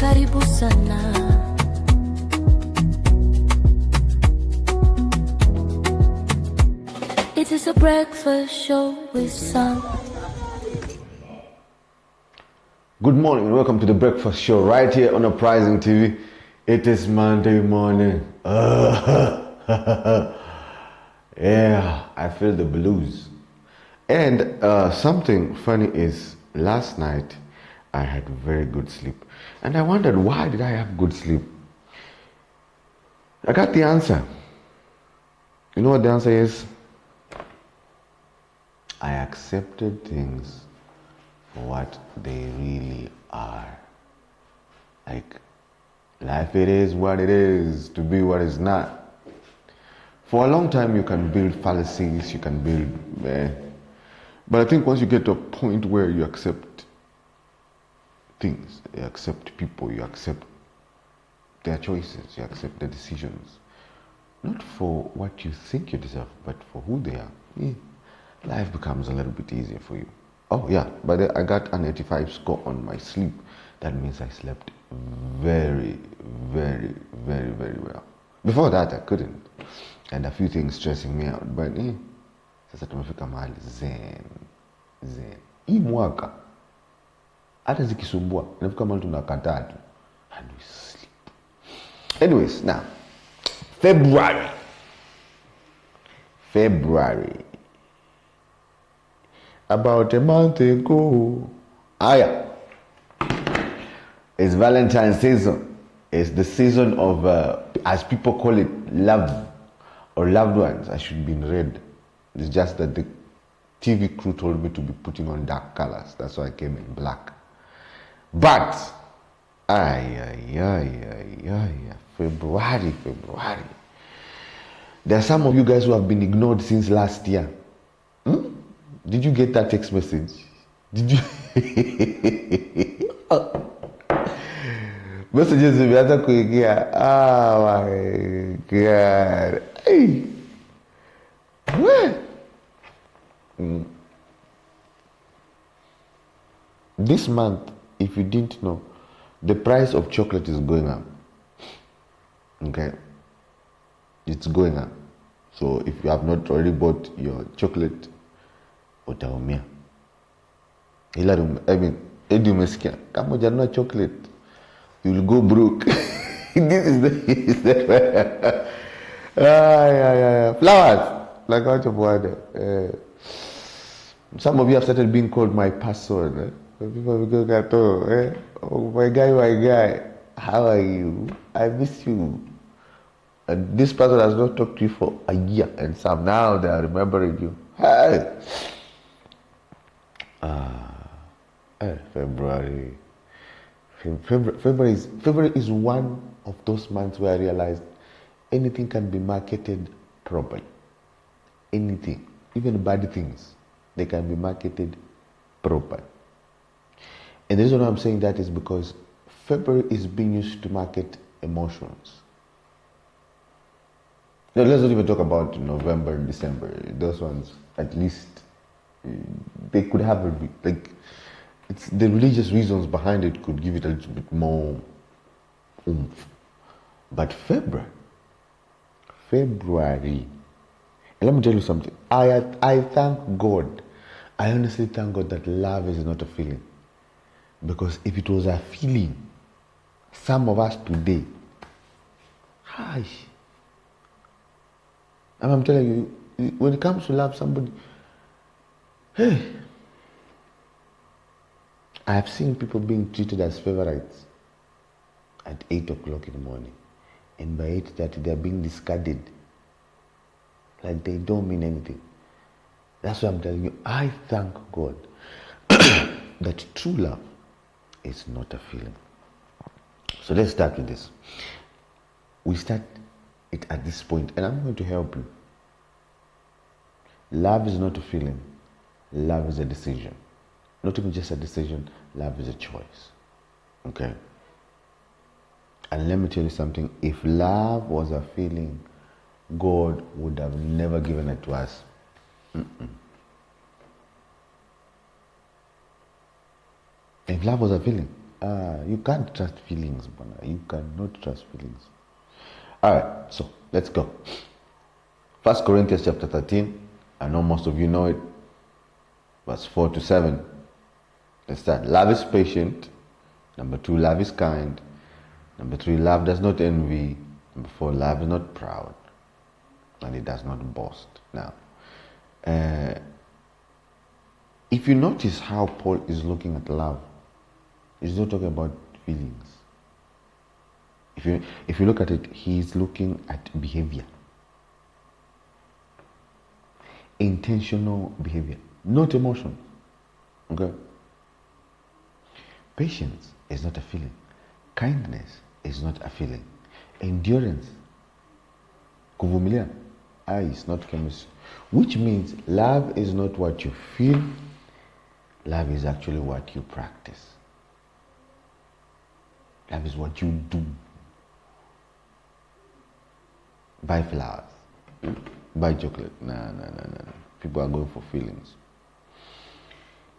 karibu sana. It is a breakfast show with some. Good morning and welcome to the breakfast show right here on UPRISING TV. It is Monday morning. Yeah, I feel the blues. And something funny is last night I had very good sleep. And I wondered, why did I have good sleep? I got the answer. You know what the answer is? I accepted things for what they really are. Like, life it is what it is, to be what it's not. For a long time you can build fallacies, you can build, but I think once you get to a point where you accept things, you accept people, you accept their choices, you accept their decisions, not for what you think you deserve, but for who they are, life becomes a little bit easier for you. Oh yeah, but I got an 85 score on my sleep. That means I slept very, very, very, very well. Before that I couldn't, and a few things stressing me out, but sasa tumefika mahali zen. Hii mwaka hata zikisumbua nafika mahali tunakataa tu and we sleep. Anyways, now February. About a month ago, it's Valentine's season. It's the season of, as people call it, love or loved ones. I should be in red. It's just that the TV crew told me to be putting on dark colors. That's why I came in black. But, February. There are some of you guys who have been ignored since last year. Did you get that text message? Did you? Messages zimeanza kuingia. Oh my God. Hey. What? This month, if you didn't know, the price of chocolate is going up. Okay? It's going up. So if you have not already bought your chocolate, utaumia. Ila edi umesikia kama hujanunua chocolate, you will go broke. This is the flowers like out of water. Some of you have started being called my person. People will go, oh my guy, how are you? I miss you. And this person has not talked to you for a year, and some now they are remembering you. Hey. February is one of those months where I realized anything can be marketed properly. Anything, even bad things, they can be marketed properly. And the reason why I'm saying that is because February is being used to market emotions. Now, let's not even talk about November and December. Those ones, at least, they could have it's the religious reasons behind it could give it a little bit more oomph. But February, and let me tell you something. I thank God. I honestly thank God that love is not a feeling. Because if it was a feeling, some of us today, and I'm telling you, when it comes to love somebody, I have seen people being treated as favorites at 8 o'clock in the morning. And by 8:30, they're being discarded. Like they don't mean anything. That's why I'm telling you, I thank God that true love is not a feeling. So let's start with this. We start it at this point, and I'm going to help you. Love is not a feeling. Love is a decision. Not even just a decision, love is a choice. Okay? And let me tell you something. If love was a feeling, God would have never given it to us. If love was a feeling, You can't trust feelings, Bona. You cannot trust feelings. All right, so let's go. 1 Corinthians chapter 13. I know most of you know it. Verse 4 to 7. Let's start. Love is patient. Number 2, love is kind. Number 3, love does not envy. Number 4, love is not proud. And it does not boast. Now, if you notice how Paul is looking at love, he's not talking about feelings. If you look at it, he's looking at behavior. Intentional behavior, not emotion. Okay? Patience is not a feeling. Kindness is not a feeling. Endurance, kuvumilia, is not chemistry. Which means love is not what you feel. Love is actually what you practice. Love is what you do. Buy flowers. Buy chocolate. No. People are going for feelings.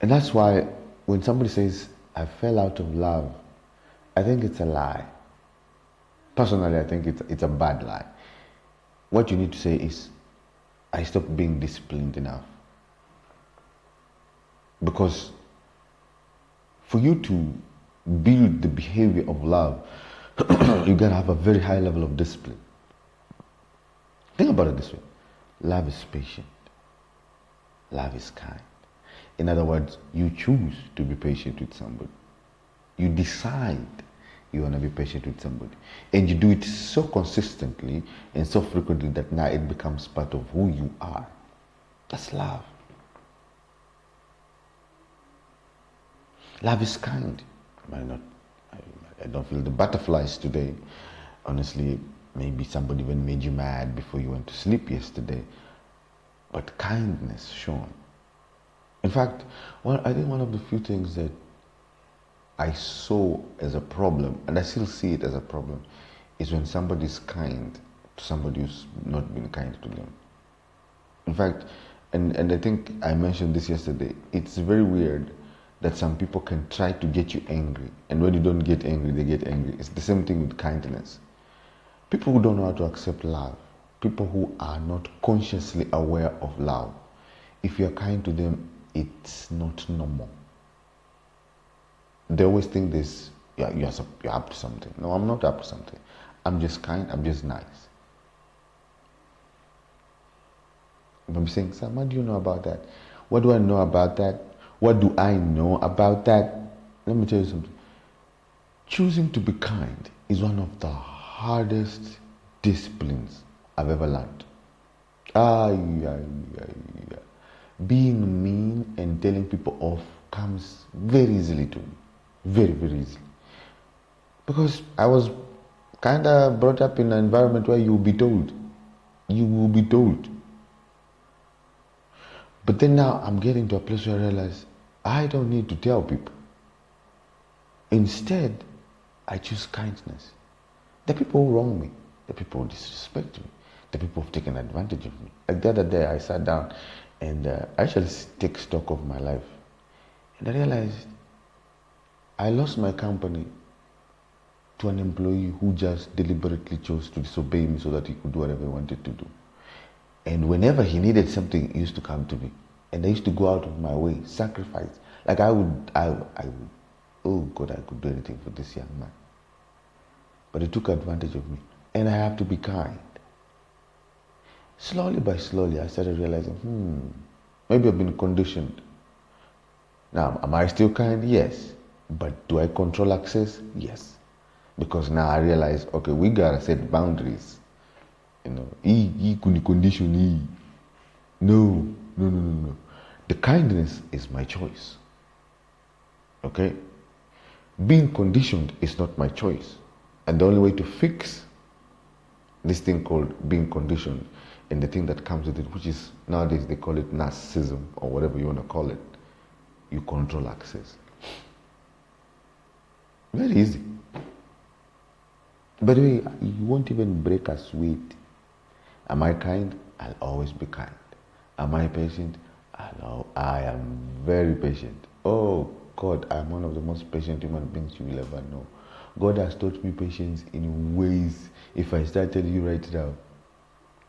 And that's why when somebody says, I fell out of love, I think it's a lie. Personally, I think it's a bad lie. What you need to say is, I stopped being disciplined enough. Because for you to build the behavior of love, you gotta have a very high level of discipline. Think about it this way. Love is patient. Love is kind. In other words, you choose to be patient with somebody. You decide you want to be patient with somebody. And you do it so consistently and so frequently that now it becomes part of who you are. That's love. Love is kind. I don't feel the butterflies today. Honestly, maybe somebody even made you mad before you went to sleep yesterday. But kindness shown. In fact, I think one of the few things that I saw as a problem, and I still see it as a problem, is when somebody is kind to somebody who's not been kind to them. In fact, and I think I mentioned this yesterday, it's very weird that some people can try to get you angry, and when you don't get angry, they get angry. It's the same thing with kindness. People who don't know how to accept love, people who are not consciously aware of love, if you're kind to them, it's not normal. They always think this, you're up to something. No, I'm not up to something. I'm just kind, I'm just nice. If I'm saying, Sam, what do you know about that? What do I know about that? What do I know about that? Let me tell you something. Choosing to be kind is one of the hardest disciplines I've ever learned. Being mean and telling people off comes very easily to me. Very, very easily. Because I was kind of brought up in an environment where you will be told. You will be told. But then now I'm getting to a place where I realize I don't need to tell people. Instead, I choose kindness. The people who wrong me, the people who disrespect me, the people who've taken advantage of me. Like the other day, I sat down and I actually take stock of my life. And I realized I lost my company to an employee who just deliberately chose to disobey me so that he could do whatever he wanted to do. And whenever he needed something, he used to come to me. And I used to go out of my way, sacrifice. Like I would, oh God, I could do anything for this young man. But he took advantage of me. And I have to be kind. Slowly by slowly, I started realizing, maybe I've been conditioned. Now, am I still kind? Yes. But do I control access? Yes. Because now I realize, okay, we gotta set boundaries. You know, he could condition he. No. The kindness is my choice. Okay? Being conditioned is not my choice. And the only way to fix this thing called being conditioned and the thing that comes with it, which is nowadays they call it narcissism or whatever you want to call it, you control access. Very easy. By the way, you won't even break a sweat. Am I kind? I'll always be kind. Am I patient? I am very patient. Oh God, I'm one of the most patient human beings you will ever know. God has taught me patience in ways. If I start telling you right now,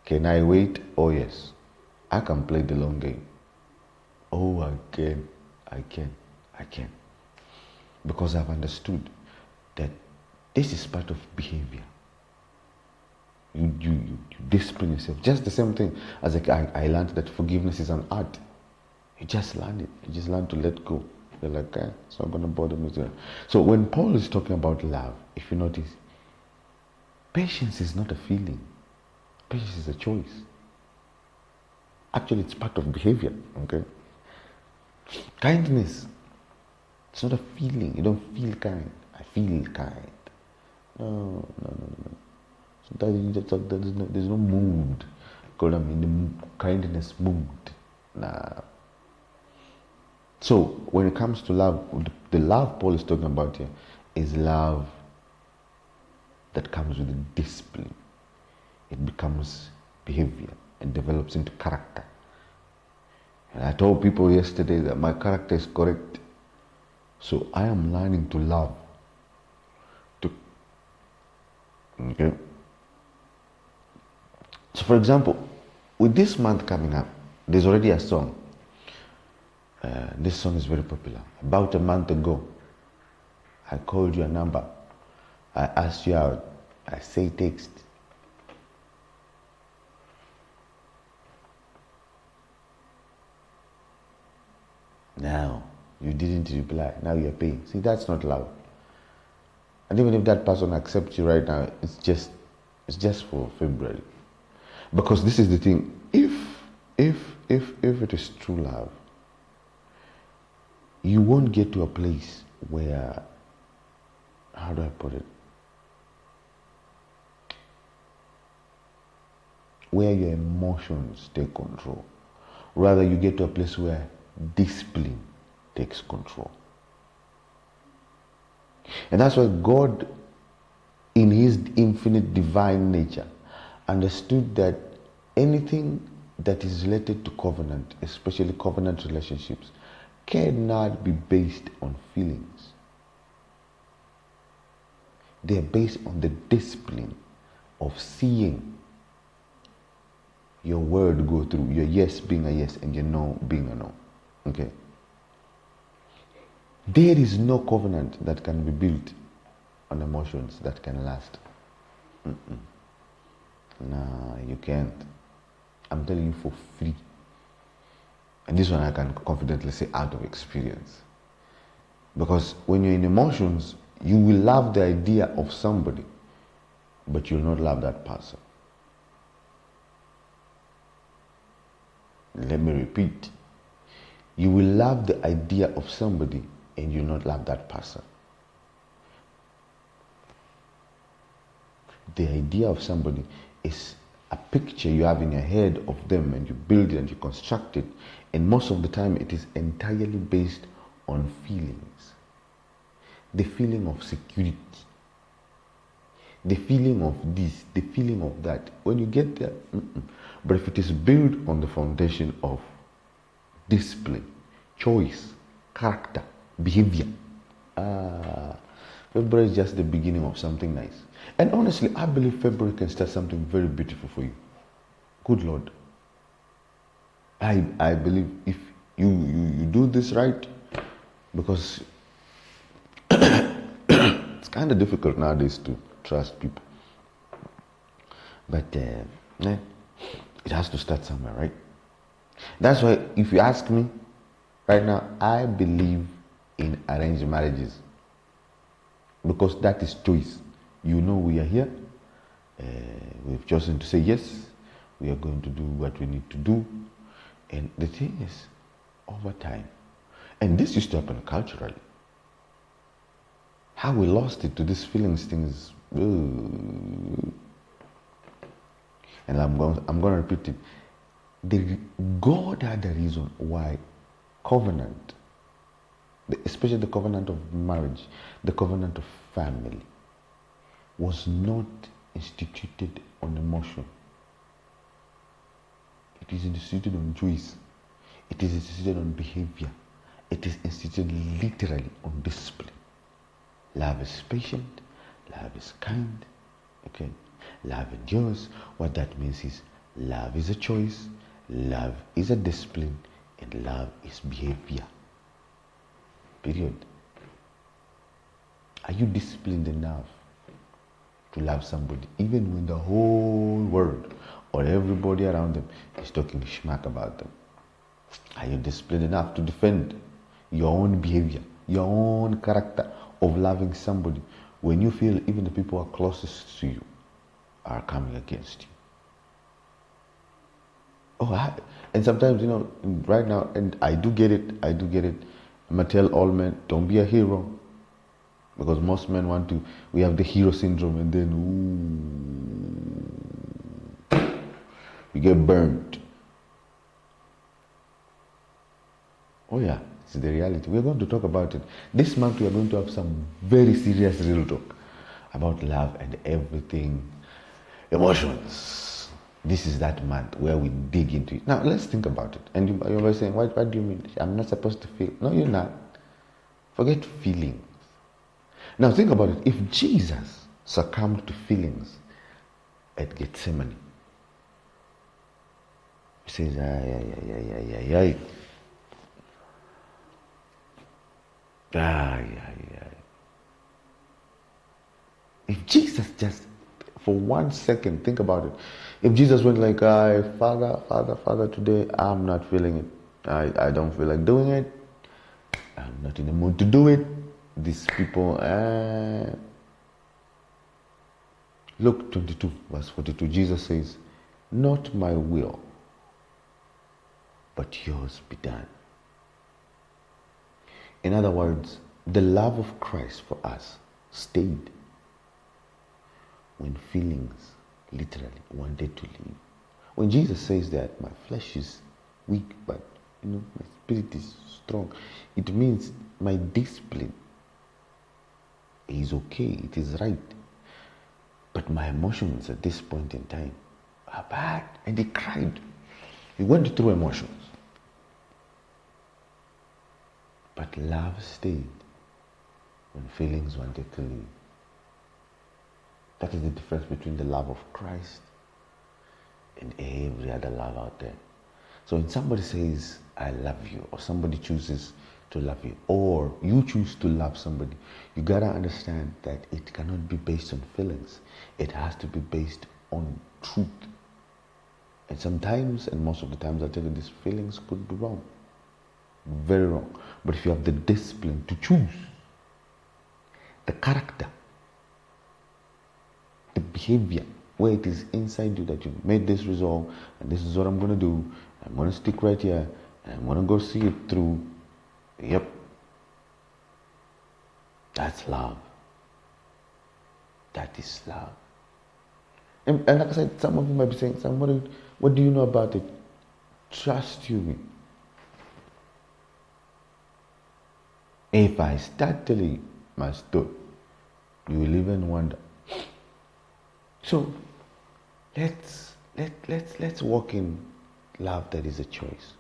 can I wait? Oh yes. I can play the long game. Oh, I can. Because I've understood that this is part of behavior. You discipline yourself. Just the same thing as I learned that forgiveness is an art. You just learn it. You just learn to let go. You're like, it's not going to bother me. So when Paul is talking about love, if you notice, patience is not a feeling. Patience is a choice. Actually, it's part of behavior, okay? Kindness, it's not a feeling. You don't feel kind. I feel kind. No. So there's no mood. Because I'm in the kindness mood. Nah. So when it comes to love, the love Paul is talking about here is love that comes with discipline. It becomes behavior and develops into character. And I told people yesterday that my character is correct. So I am learning to love. Okay. So for example, with this month coming up, there's already a song. This song is very popular. About a month ago, I called you a number. I asked you out. I say text. Now, you didn't reply. Now you're paying. See, that's not love. And even if that person accepts you right now, it's just for February. Because this is the thing. If it is true love, you won't get to a place where, how do I put it? Where your emotions take control. Rather, you get to a place where discipline takes control. And that's why God, in his infinite divine nature, understood that anything that is related to covenant, especially covenant relationships, cannot be based on feelings. They are based on the discipline of seeing your word go through, your yes being a yes and your no being a no. Okay? There is no covenant that can be built on emotions that can last. Nah, you can't. I'm telling you for free. And this one I can confidently say out of experience. Because when you're in emotions, you will love the idea of somebody, but you'll not love that person. Let me repeat. You will love the idea of somebody and you'll not love that person. The idea of somebody is a picture you have in your head of them, and you build it and you construct it, and most of the time it is entirely based on feelings. The feeling of security, the feeling of this, the feeling of that. When you get there, but if it is built on the foundation of discipline, choice, character, behavior, February is just the beginning of something nice. And honestly, I believe February can start something very beautiful for you. Good Lord. I believe if you do this right, because it's kind of difficult nowadays to trust people. But it has to start somewhere, right? That's why if you ask me right now, I believe in arranged marriages. Because that is choice. You know we are here. We've chosen to say yes. We are going to do what we need to do. And the thing is, over time, and this used to happen culturally. How we lost it to these feelings things. And I'm going to repeat it. God had a reason why covenant, especially the covenant of marriage, the covenant of family, was not instituted on emotion. It is instituted on choice. It is instituted on behavior. It is instituted literally on discipline. Love is patient, love is kind, okay? Love endures. What that means is love is a choice, love is a discipline, and love is behavior. Period. Are you disciplined enough to love somebody even when the whole world or everybody around them is talking schmack about them? Are you disciplined enough to defend your own behavior, your own character of loving somebody when you feel even the people who are closest to you are coming against you? And sometimes, right now, and I do get it. I'm gonna tell all men, don't be a hero. Because most men we have the hero syndrome, and then, you get burned. Oh yeah, it's the reality. We're going to talk about it. This month we are going to have some very serious real talk about love and everything, emotions. This is that month where we dig into it. Now let's think about it. And you're saying, what do you mean? I'm not supposed to feel. No, you're not. Forget feelings. Now think about it. If Jesus succumbed to feelings at Gethsemane, he says, if Jesus just for 1 second, think about it. If Jesus went like, Father, today I'm not feeling it. I don't feel like doing it. I'm not in the mood to do it. These people, Luke 22, verse 42, Jesus says, not my will, but yours be done. In other words, the love of Christ for us stayed when feelings literally wanted to leave. When Jesus says that my flesh is weak, but my spirit is strong, it means my discipline is okay, it is right. But my emotions at this point in time are bad. And he cried. He went through emotions. But love stayed when feelings wanted to leave. That is the difference between the love of Christ and every other love out there. So when somebody says, I love you, or somebody chooses to love you, or you choose to love somebody, you gotta understand that it cannot be based on feelings. It has to be based on truth. And sometimes, and most of the times, I tell you, these feelings could be wrong. Very wrong. But if you have the discipline to choose, the character, the behavior, where it is inside you that you've made this resolve, and this is what I'm going to do, I'm going to stick right here, and I'm going to go see it through. Yep. That's love. That is love. And like I said, some of you might be saying, what do you know about it? Trust you. If I start telling you my story, you will even wonder. So let's walk in love that is a choice.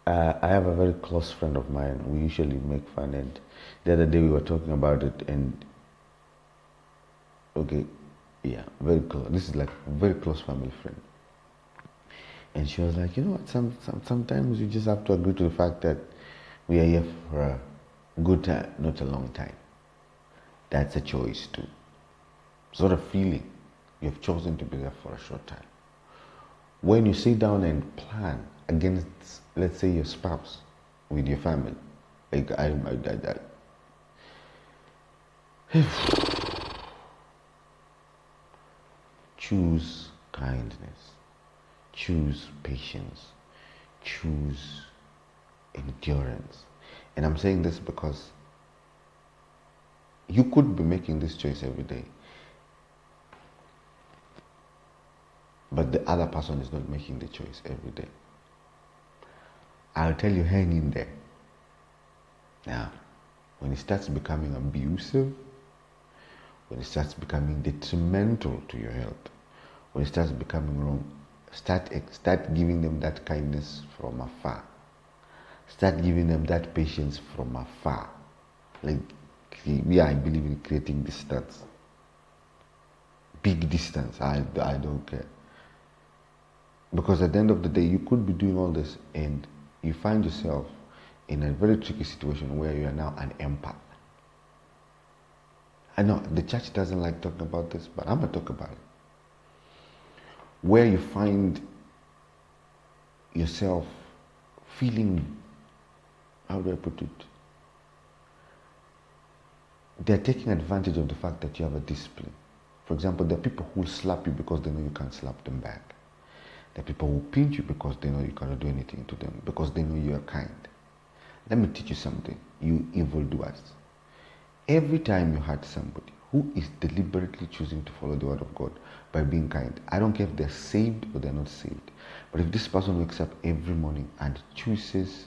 I have a very close friend of mine. We usually make fun, and the other day we were talking about it, and very close. This is like a very close family friend. And she was like, you know what, sometimes you just have to agree to the fact that we are here for a good time, not a long time. That's a choice too. Sort of feeling you've chosen to be there for a short time. When you sit down and plan against, let's say, your spouse with your family, like choose kindness, choose patience, choose endurance. And I'm saying this because you could be making this choice every day, but the other person is not making the choice every day. I'll tell you, hang in there. Now, when it starts becoming abusive, when it starts becoming detrimental to your health, when it starts becoming wrong, start giving them that kindness from afar. Start giving them that patience from afar. Like, I believe in creating distance. Big distance, I don't care. Because at the end of the day, you could be doing all this and you find yourself in a very tricky situation where you are now an empath. I know the church doesn't like talking about this, but I'm going to talk about it. Where you find yourself feeling, how do I put it? They're taking advantage of the fact that you have a discipline. For example, there are people who will slap you because they know you can't slap them back. There are people who pinch you because they know you cannot do anything to them, because they know you are kind. Let me teach you something, you evildoers. Every time you hurt somebody who is deliberately choosing to follow the word of God by being kind, I don't care if they're saved or they're not saved, but if this person wakes up every morning and chooses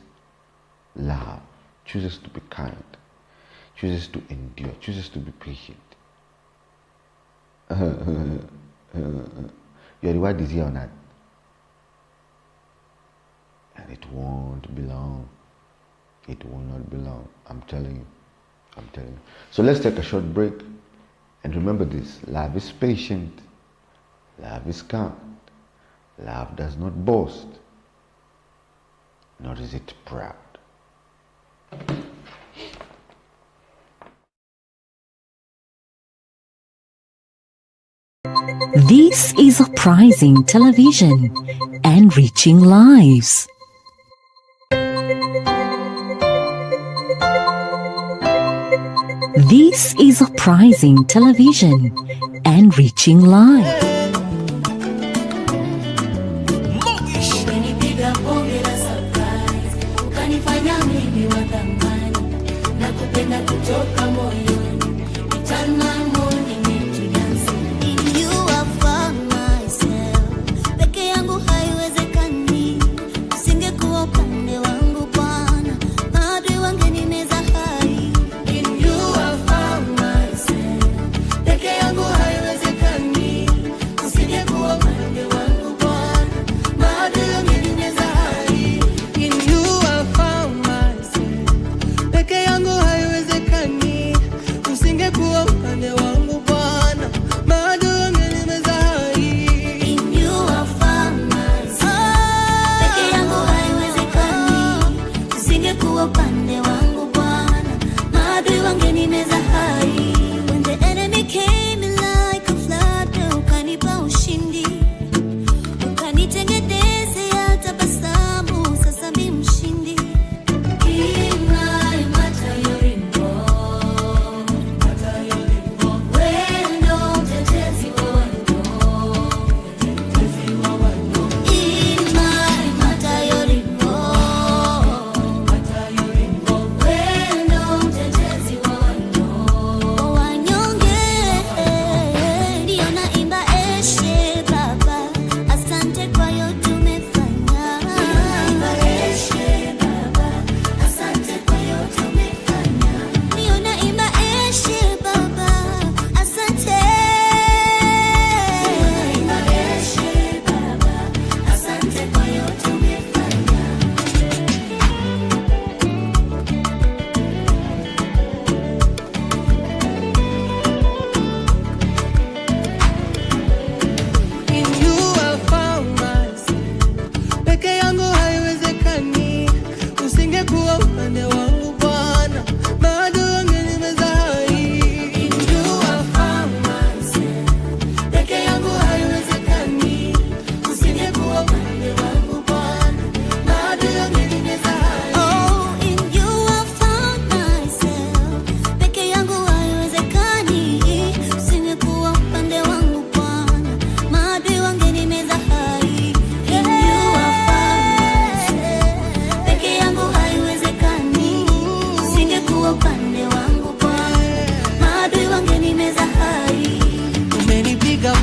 love, chooses to be kind, chooses to endure, chooses to be patient, your reward is here on earth. And it won't be long. It will not be long. I'm telling you. I'm telling you. So let's take a short break. And remember this. Love is patient. Love is kind. Love does not boast. Nor is it proud. This is Uprising Television, enriching lives. This is Uprising Television, enriching lives.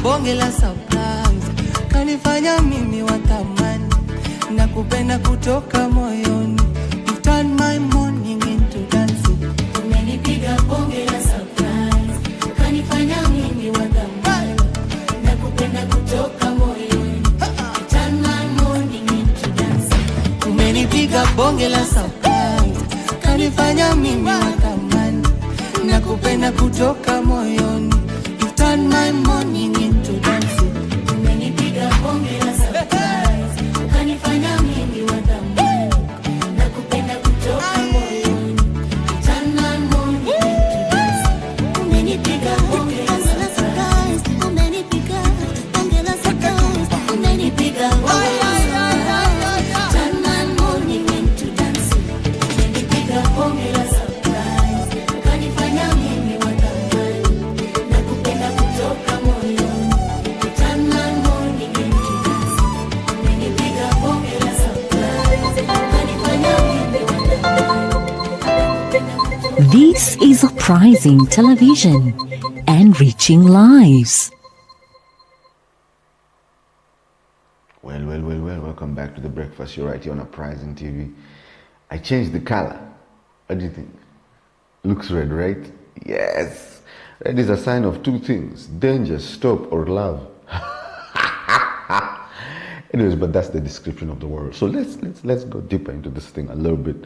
Bonge surprise kanifanya mimi watamani na kupenda kutoka moyoni. You turn my morning into dancing. Umenipiga bonge la surprise kanifanya mimi watamani na kupenda kutoka moyoni. You turn my morning into dancing. Umenipiga bonge la surprise, kanifanya mimi wa thamani, nakupenda kutoka moyoni. You turn my morning into dancing. Umenipiga bonge la surprise, kanifanya mimi wa thamani, nakupenda kutoka moyoni. You turn my morning into dancing. Umenipiga bonge la surprise, umenipiga bonge la surprise, umenipiga bonge la surprise, turn my morning into dancing. Umenipiga bonge la surprise, kanifanya mimi wa thamani, nakupenda kutoka moyoni. You turn my morning into dancing. Umenipiga bonge la surprise, kanifanya mimi wa thamani, nakupenda kutoka. This is Uprising Television, enriching lives. Well, welcome back to The Breakfast. You're right here on Uprising TV. I changed the color. What do you think? Looks red, right? Yes. Red is a sign of two things: danger, stop, or love. Anyways, but that's the description of the world. So let's go deeper into this thing a little bit.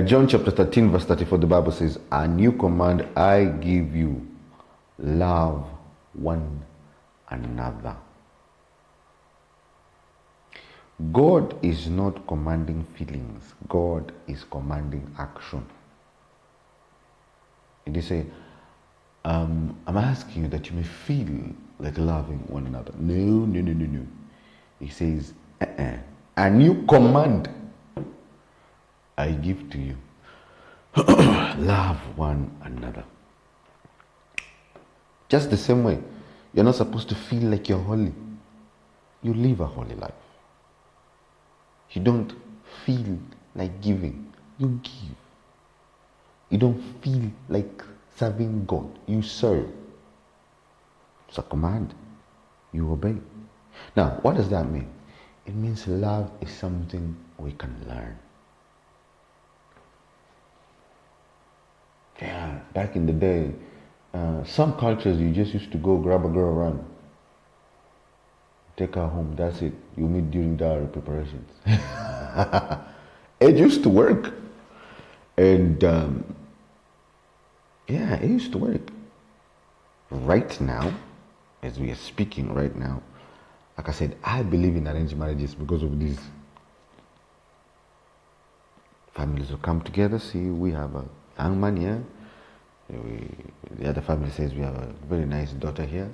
John chapter 13 verse 34, the Bible says, "A new command I give you, love one another." God is not commanding feelings. God is commanding action. And they say, I'm asking you that you may feel like loving one another. No. He says, a new command I give to you. Love one another. Just the same way, you're not supposed to feel like you're holy. You live a holy life. You don't feel like giving. You give. You don't feel like serving God. You serve. It's a command. You obey. Now, what does that mean? It means love is something we can learn. Yeah, back in the day, some cultures you just used to go grab a girl, run, take her home, that's it. You meet during dowry preparations. It used to work. And yeah, it used to work. Right now, as we are speaking right now, like I said, I believe in arranged marriages because of these. Families will come together, see, we have a young man here. The other family says we have a very nice daughter here.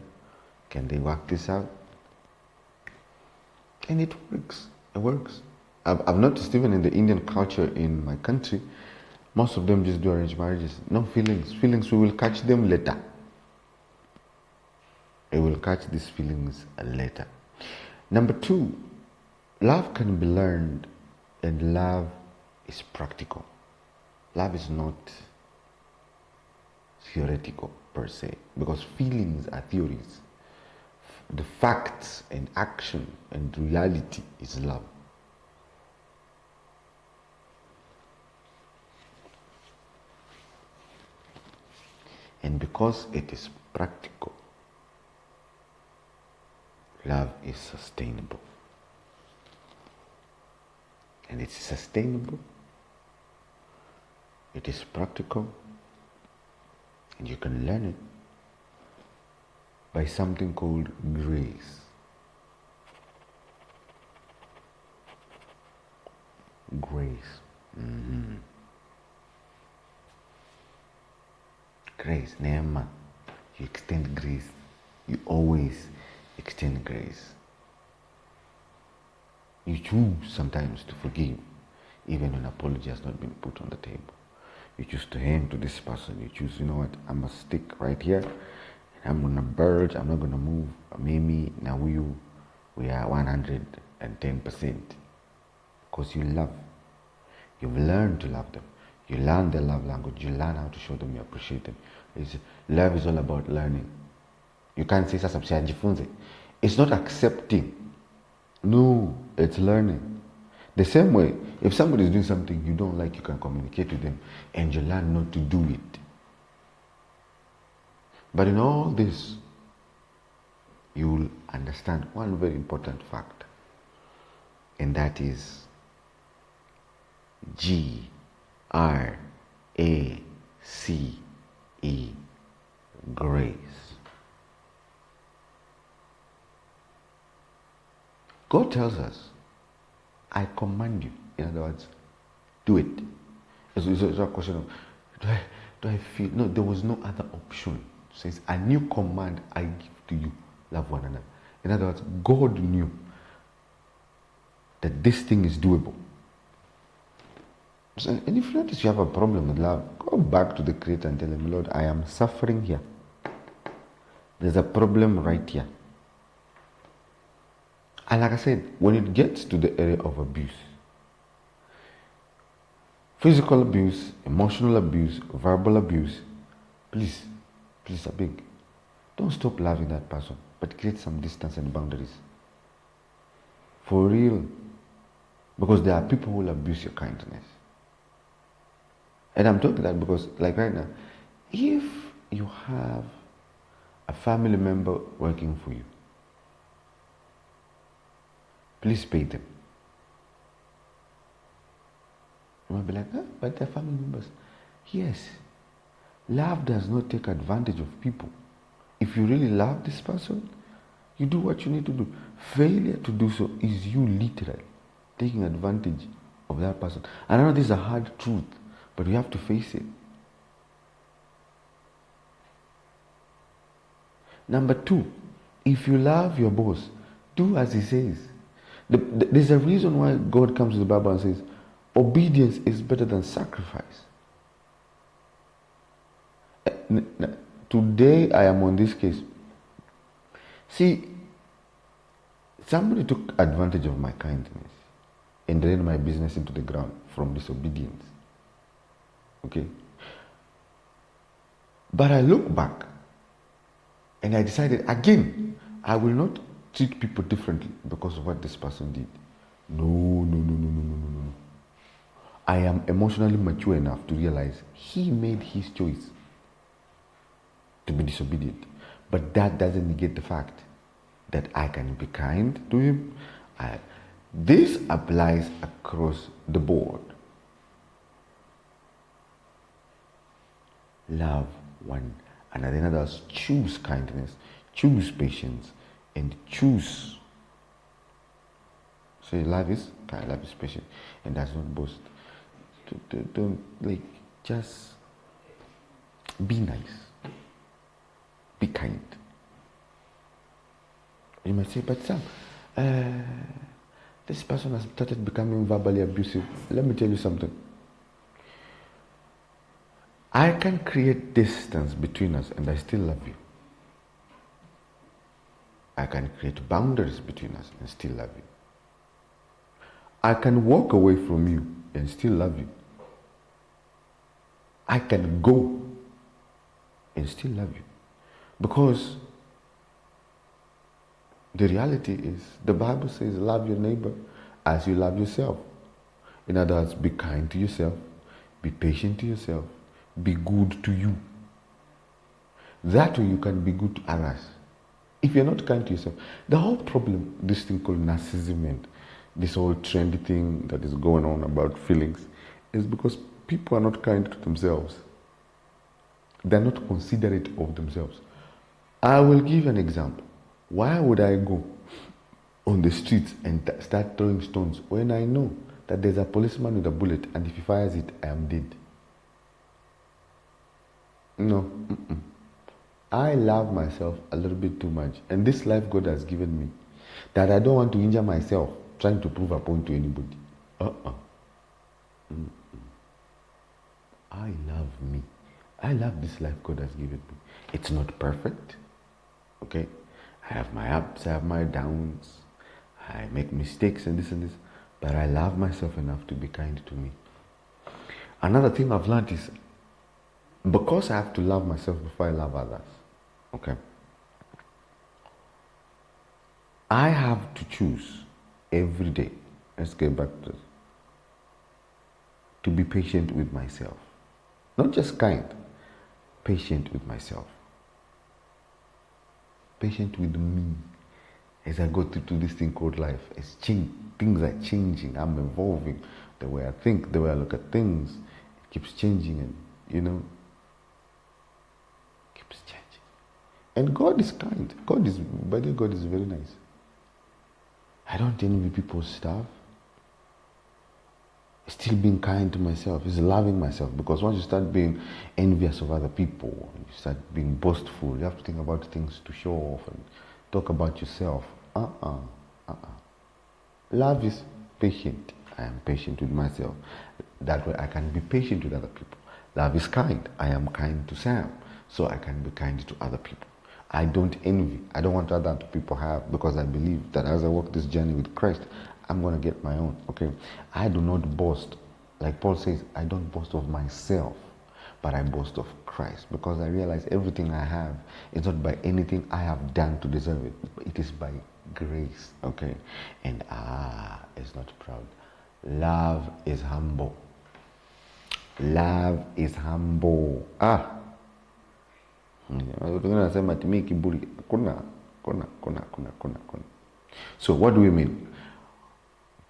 Can they work this out? And it works. It works. I've noticed even in the Indian culture in my country, most of them just do arranged marriages. No feelings. Feelings, we will catch them later. We will catch these feelings later. Number two, love can be learned, and love is practical. Love is not theoretical per se, because feelings are theories. The facts and action and reality is love. And because it is practical, love is sustainable. And it's sustainable, it is practical, and you can learn it by something called grace. Grace. Grace, neema. You extend grace. You always extend grace. You choose sometimes to forgive, even when apology has not been put on the table. You choose to hang to this person. You choose, you know what, I must stick right here. I'm gonna budge, I'm not gonna move. Maybe now we are 110%. Because you love. You've learned to love them. You learn their love language. You learn how to show them you appreciate them. Love is all about learning. You can't say sasa msiajifunze. It's not accepting. No, it's learning. The same way, if somebody is doing something you don't like, you can communicate with them and you learn not to do it. But in all this, you will understand one very important fact, and that is Grace. Grace. God tells us, I command you. In other words, do it. It's a question of, do I feel? No, there was no other option. It says, a new command I give to you, love one another. In other words, God knew that this thing is doable. So, and if you notice you have a problem with love, go back to the Creator and tell him, Lord, I am suffering here. There's a problem right here. And like I said, when it gets to the area of abuse, physical abuse, emotional abuse, verbal abuse, please, I beg, don't stop loving that person, but create some distance and boundaries. For real. Because there are people who will abuse your kindness. And I'm talking that because, like right now, if you have a family member working for you, please pay them. You might be like, but they're family members. Yes. Love does not take advantage of people. If you really love this person, you do what you need to do. Failure to do so is you literally taking advantage of that person. I know this is a hard truth, but you have to face it. Number two, if you love your boss, do as he says. There's a reason why God comes to the Bible and says, obedience is better than sacrifice. Today I am on this case. See, somebody took advantage of my kindness and ran my business into the ground from disobedience. Okay? But I look back and I decided again, I will not treat people differently because of what this person did. No. I am emotionally mature enough to realize he made his choice to be disobedient. But that doesn't negate the fact that I can be kind to him. This applies across the board. Love one another. In other words, choose kindness, choose patience, and choose. So love is kind, love is patient, and does not boast. Don't just be nice, be kind. You might say, but Sam, this person has started becoming verbally abusive. Let me tell you something. I can create distance between us and I still love you. I can create boundaries between us and still love you. I can walk away from you and still love you. I can go and still love you. Because the reality is, the Bible says, love your neighbor as you love yourself. In other words, be kind to yourself, be patient to yourself, be good to you. That way you can be good to others. If you're not kind to yourself, the whole problem, this thing called narcissism and this whole trendy thing that is going on about feelings, is because people are not kind to themselves. They're not considerate of themselves. I will give an example. Why would I go on the streets and start throwing stones when I know that there's a policeman with a bullet and if he fires it, I am dead? No. I love myself a little bit too much. And this life God has given me, that I don't want to injure myself trying to prove a point to anybody. I love me. I love this life God has given me. It's not perfect. Okay? I have my ups, I have my downs. I make mistakes and this. But I love myself enough to be kind to me. Another thing I've learned is, because I have to love myself before I love others, okay, I have to choose every day, let's get back to this, to be patient with myself. Not just kind, patient with myself. Patient with me as I go through this thing called life, things are changing. I'm evolving. The way I think, the way I look at things, it keeps changing, and keeps changing. And God is kind. By the way, God is very nice. I don't envy people's stuff. Still being kind to myself is loving myself, because once you start being envious of other people, you start being boastful, you have to think about things to show off and talk about yourself. Love is patient. I am patient with myself. That way I can be patient with other people. Love is kind. I am kind to Sam, so I can be kind to other people. I don't envy. I don't want other people have, because I believe that as I walk this journey with Christ, I'm going to get my own, okay? I do not boast. Like Paul says, I don't boast of myself, but I boast of Christ, because I realize everything I have is not by anything I have done to deserve it. It is by grace, okay? And it's not proud. Love is humble. Love is humble. So what do we mean?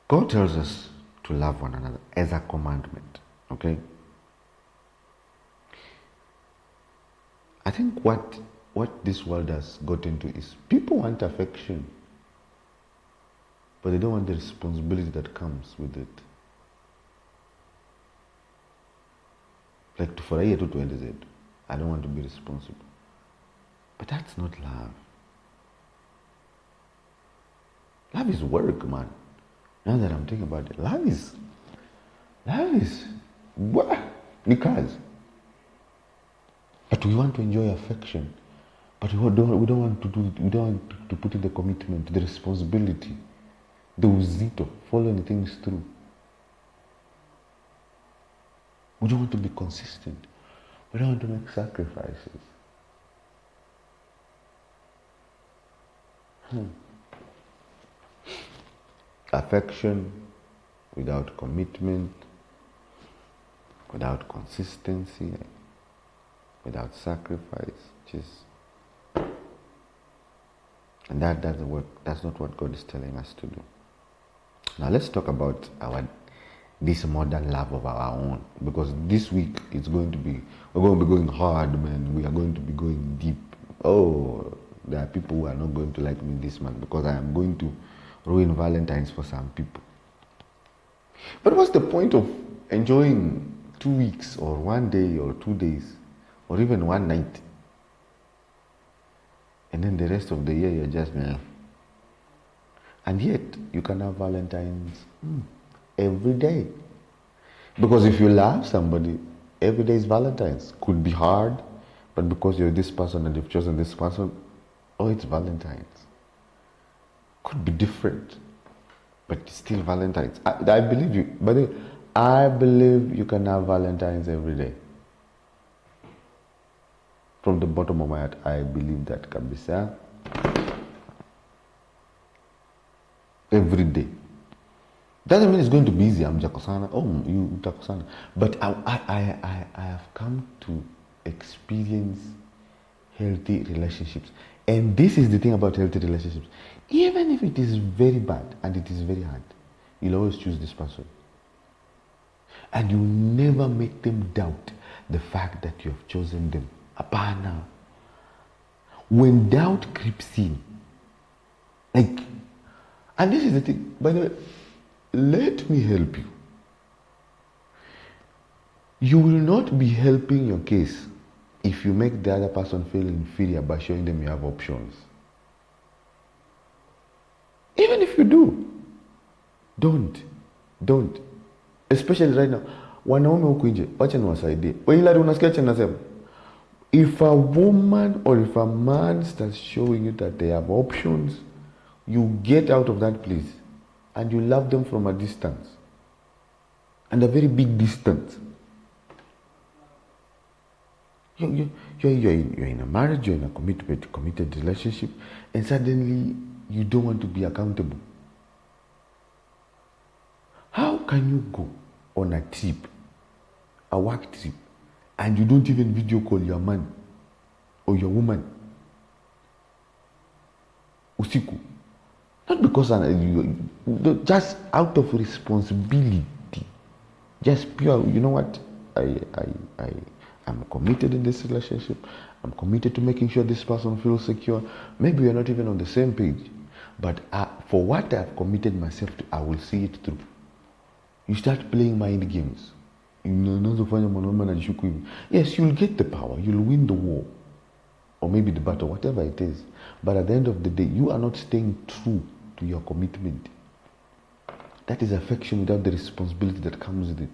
God tells us to love one another as a commandment, okay? I think what this world has got into is people want affection, but they don't want the responsibility that comes with it. Like tufurahia tu tuende zetu. I don't want to be responsible. But that's not love. Love is work, man. Now that I'm thinking about it, love is what? Because, but we want to enjoy affection, but we don't want to do it. We don't want to put in the commitment, the responsibility, the uzito, following things through. We don't want to be consistent. We don't want to make sacrifices. Affection without commitment, without consistency, without sacrifice, and that's not what God is telling us to do. Now let's talk about this modern love of our own, because this week we're going to be going hard, man. We are going to be going deep. There are people who are not going to like me this month, because I am going to ruin Valentine's for some people. But what's the point of enjoying 2 weeks or 1 day or 2 days or even one night, and then the rest of the year you're just and yet you can have Valentine's every day? Because if you love somebody, every day is Valentine's. Could be hard, but because you're this person and you've chosen this person, it's Valentine's. Could be different, but it's still Valentine's. I believe you. By the way, I believe you can have Valentine's every day. From the bottom of my heart, I believe that kabisa. Every day. Doesn't mean it's going to be easy. I'm Jakosana. You Jakosana. But I have come to experience healthy relationships. And this is the thing about healthy relationships. Even if it is very bad and it is very hard, you'll always choose this person. And you never make them doubt the fact that you have chosen them. Apana. When doubt creeps in, and this is the thing, by the way, let me help you. You will not be helping your case if you make the other person feel inferior by showing them you have options. Even if you do, don't. Especially right now. Wanaume huku nje, wacha niwasaidie. Wewe unasikia cha nasema? If a woman or if a man starts showing you that they have options, you get out of that place and you love them from a distance. And a very big distance. You're in a marriage, you're in a committed relationship, and suddenly you don't want to be accountable. How can you go on a trip, a work trip, and you don't even video call your man or your woman? Usiku. Not because just out of responsibility. Just pure, you know what? I'm committed in this relationship. I'm committed to making sure this person feels secure. Maybe we're not even on the same page. But for what I've committed myself to, I will see it through. You start playing mind games. Yes, you'll get the power. You'll win the war. Or maybe the battle, whatever it is. But at the end of the day, you are not staying true to your commitment. That is affection without the responsibility that comes with it.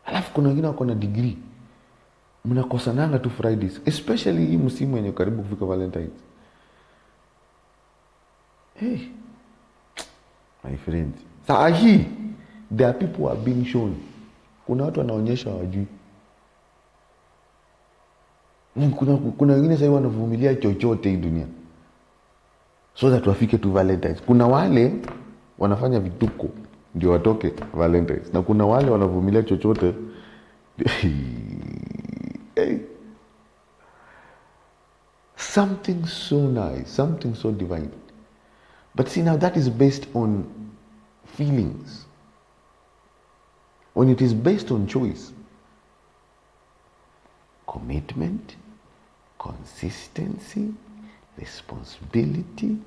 Alafu kuna wengine wako na degree. Mnakosananga tu Fridays, especially hii msimu yenye karibu kufika Valentine's. Hey, my friend. Saa hii, there are people who are being shown. Kuna watu wanaonyesha hawajui. Kuna wengine sasa wanavumilia chochote hii dunia so that wafike tu Valentine's. Kuna wale wanafanya vituko ndio watoke Valentine's, na kuna wale wanavumilia chochote. Hey. Something so nice, something so divine. But see, now that is based on feelings. When it is based on choice, commitment, consistency, responsibility,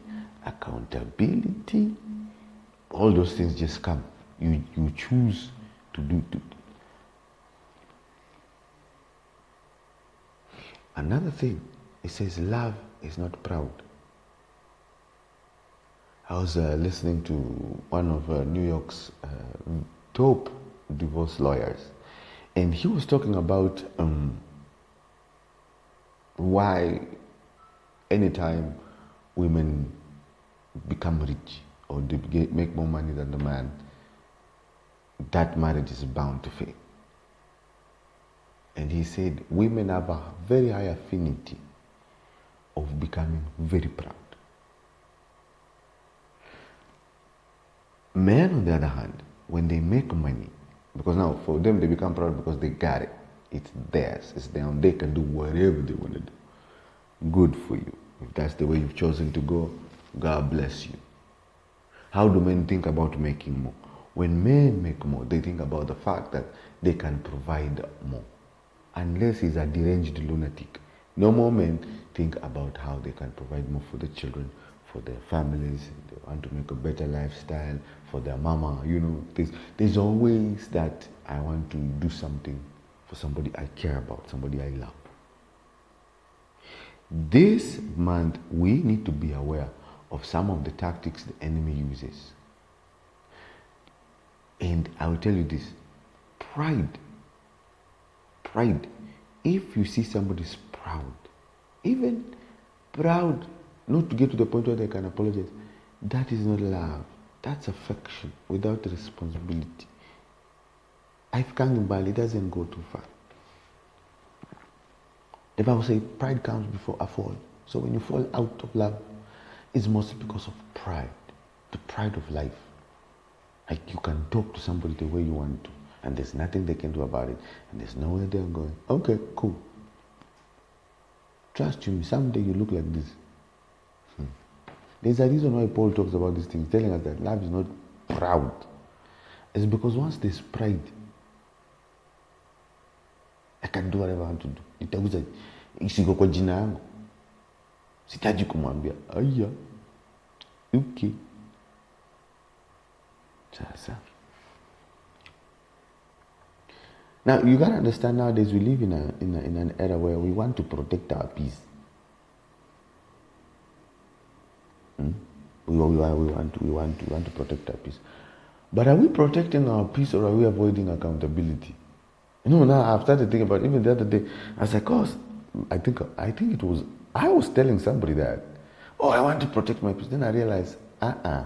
accountability, all those things just come. You choose to do it. Another thing, it says love is not proud. I was listening to one of New York's top divorce lawyers, and he was talking about why anytime women become rich or they make more money than the man, that marriage is bound to fail. And he said women have a very high affinity of becoming very proud. Men, on the other hand, when they make money, because now for them they become proud because they got it. It's theirs. It's their own. They can do whatever they want to do. Good for you. If that's the way you've chosen to go, God bless you. How do men think about making more? When men make more, they think about the fact that they can provide more. Unless he's a deranged lunatic. Normal men think about how they can provide more for the children, for their families. They want to make a better lifestyle for their mama. You know, there's always that I want to do something for somebody I care about, somebody I love. This month, we need to be aware of some of the tactics the enemy uses. And I will tell you this, pride. If you see somebody's proud, even proud, not to get to the point where they can apologize, that is not love. That's affection without responsibility. If it doesn't go too far. The Bible says pride comes before a fall. So when you fall out of love, it's mostly because of pride, the pride of life. Like you can talk to somebody the way you want to, and there's nothing they can do about it, and there's nowhere they're going. Okay, cool. Trust you, someday you look like this. There's a reason why Paul talks about these things, telling us that love is not proud. It's because once there's pride, I can do whatever I want to do. Itaguza isiko kwa jina yangu. Sitaji kumwambia. Aya. Okay. Sasa. Now you gotta understand, nowadays we live in an era where we want to protect our peace. We want to protect our peace. But are we protecting our peace or are we avoiding accountability? You know, now I've started thinking about it. Even the other day, I was like, I was telling somebody that, I want to protect my peace. Then I realized, am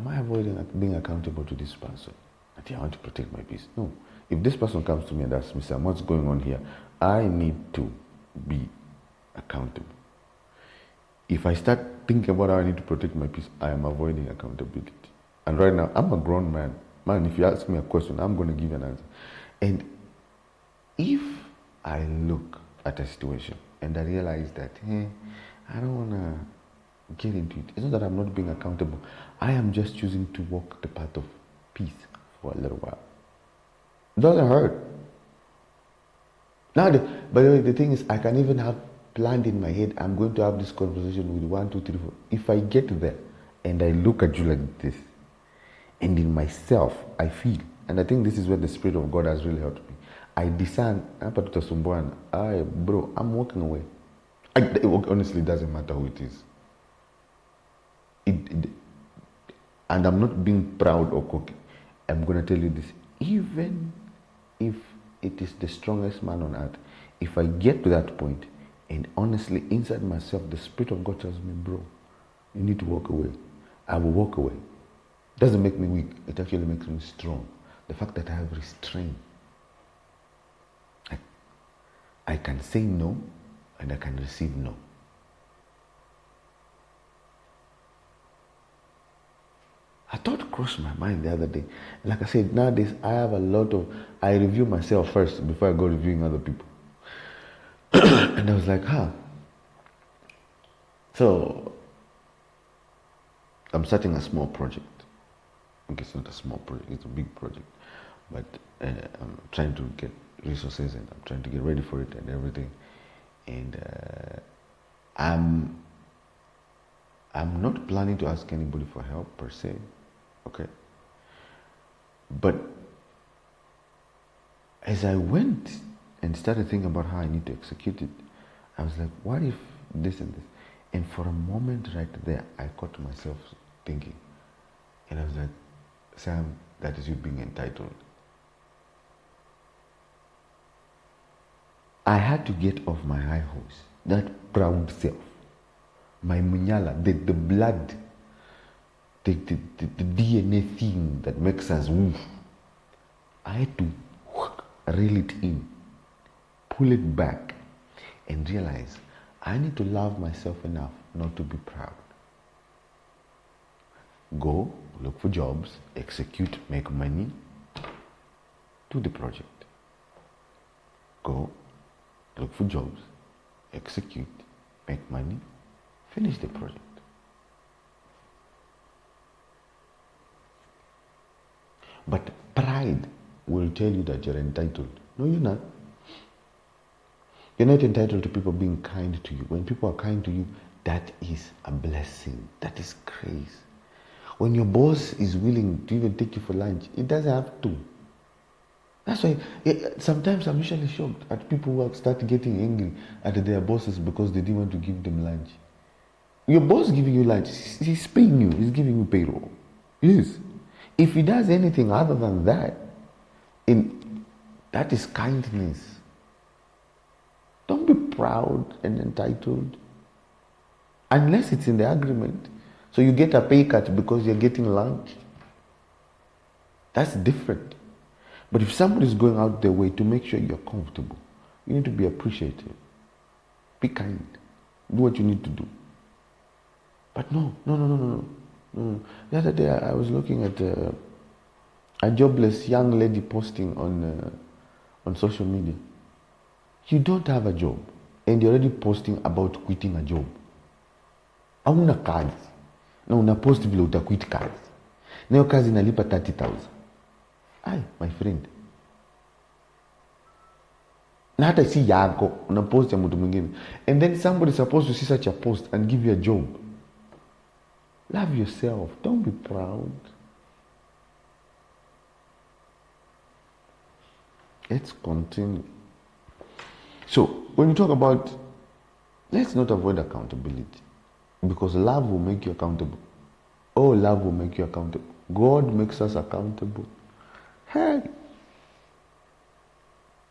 I avoiding being accountable to this person? I want to protect my peace. No. If this person comes to me and asks me, Sam, what's going on here? I need to be accountable. If I start thinking about how I need to protect my peace, I am avoiding accountability. And right now, I'm a grown man. Man, if you ask me a question, I'm going to give you an answer. And if I look at a situation and I realize that, I don't want to get into it. It's not that I'm not being accountable. I am just choosing to walk the path of peace for a little while. It doesn't hurt. Now, by the way, the thing is, I can even have planned in my head, I'm going to have this conversation with 1, 2, 3, 4. If I get there and I look at you like this, and in myself, I feel, and I think this is where the Spirit of God has really helped me. I discern, bro, I'm walking away. It honestly doesn't matter who it is. And I'm not being proud or cocky. I'm going to tell you this. Even if it is the strongest man on earth, if I get to that point, and honestly, inside myself, the Spirit of God tells me, bro, you need to walk away. I will walk away. It doesn't make me weak. It actually makes me strong. The fact that I have restraint. I can say no, and I can receive no. A thought crossed my mind the other day. Like I said, nowadays, I review myself first before I go reviewing other people. And I was like, So, I'm starting a small project. Okay, it's not a small project, it's a big project. But I'm trying to get resources and I'm trying to get ready for it and everything. And I'm not planning to ask anybody for help per se. Okay. But as I went and started thinking about how I need to execute it, I was like, what if this and this? And for a moment right there, I caught myself thinking. And I was like, Sam, that is you being entitled. I had to get off my high horse, that proud self, my munyala, the blood, the DNA thing that makes us woof. I had to reel it in, pull it back, and realize I need to love myself enough not to be proud. Go, look for jobs, execute, make money, do the project. Go, look for jobs, execute, make money, finish the project. But pride will tell you that you're entitled. No, you're not. You're not entitled to people being kind to you. When people are kind to you, that is a blessing. That is grace. When your boss is willing to even take you for lunch, it doesn't have to. That's why sometimes I'm usually shocked at people who start getting angry at their bosses because they didn't want to give them lunch. Your boss giving you lunch, he's paying you, he's giving you payroll. Yes. If he does anything other than that, that is kindness. Don't be proud and entitled. Unless it's in the agreement. So you get a pay cut because you're getting lunch. That's different. But if somebody's going out their way to make sure you're comfortable, you need to be appreciative. Be kind. Do what you need to do. But no. The other day I was looking at a jobless young lady posting on social media. You don't have a job and you're already posting about quitting a job. Hauna kazi na una post vile utaquit kazi. Na hiyo kazi inalipa 30,000. Ay, my friend. Na hata si yako, una post ya mtu mwingine. And then somebody's supposed to see such a post and give you a job. Love yourself. Don't be proud. Let's continue. So, when we talk about, let's not avoid accountability. Because love will make you accountable. Oh, love will make you accountable. God makes us accountable. Hey!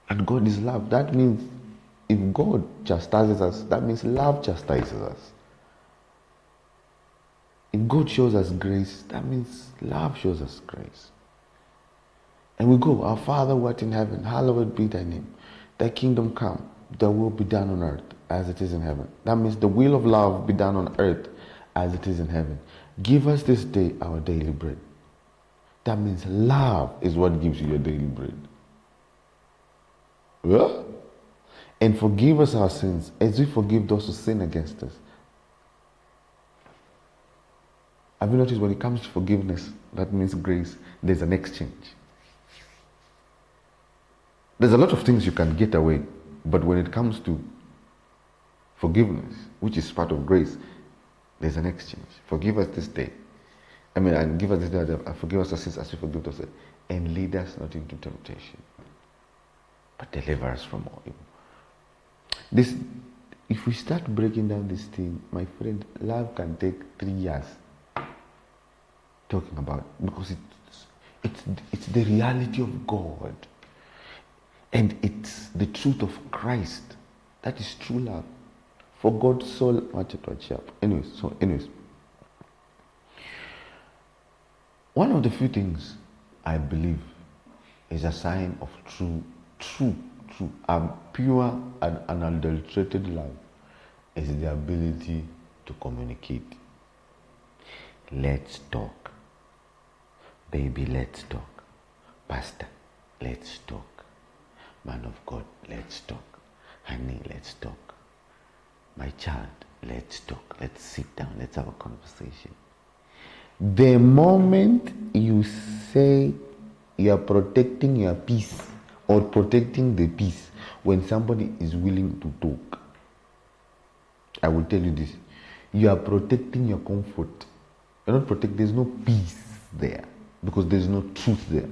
And God is love. That means if God chastises us, that means love chastises us. If God shows us grace, that means love shows us grace. And we go, our Father who art in heaven, hallowed be thy name. Thy kingdom come, thy will be done on earth as it is in heaven. That means the will of love be done on earth as it is in heaven. Give us this day our daily bread. That means love is what gives you your daily bread. Yeah? And forgive us our sins as we forgive those who sin against us. Have you noticed when it comes to forgiveness, that means grace, there's an exchange. There's a lot of things you can get away, but when it comes to forgiveness, which is part of grace, there's an exchange. Forgive us this day. And give us this day, forgive us our sins as we forgive us, and lead us not into temptation, but deliver us from all evil. This, if we start breaking down this thing, my friend, love can take 3 years talking about, because it's the reality of God, and it's the truth of Christ. That is true love. For God so much to achieve. Anyways, one of the few things I believe is a sign of true, pure and unadulterated love is the ability to communicate. Let's talk. Baby, let's talk. Pastor, let's talk. Man of God, let's talk. Honey, let's talk. My child, let's talk. Let's sit down. Let's have a conversation. The moment you say you are protecting your peace or protecting the peace when somebody is willing to talk, I will tell you this, you are protecting your comfort. You're not protecting, there's no peace there because there's no truth there.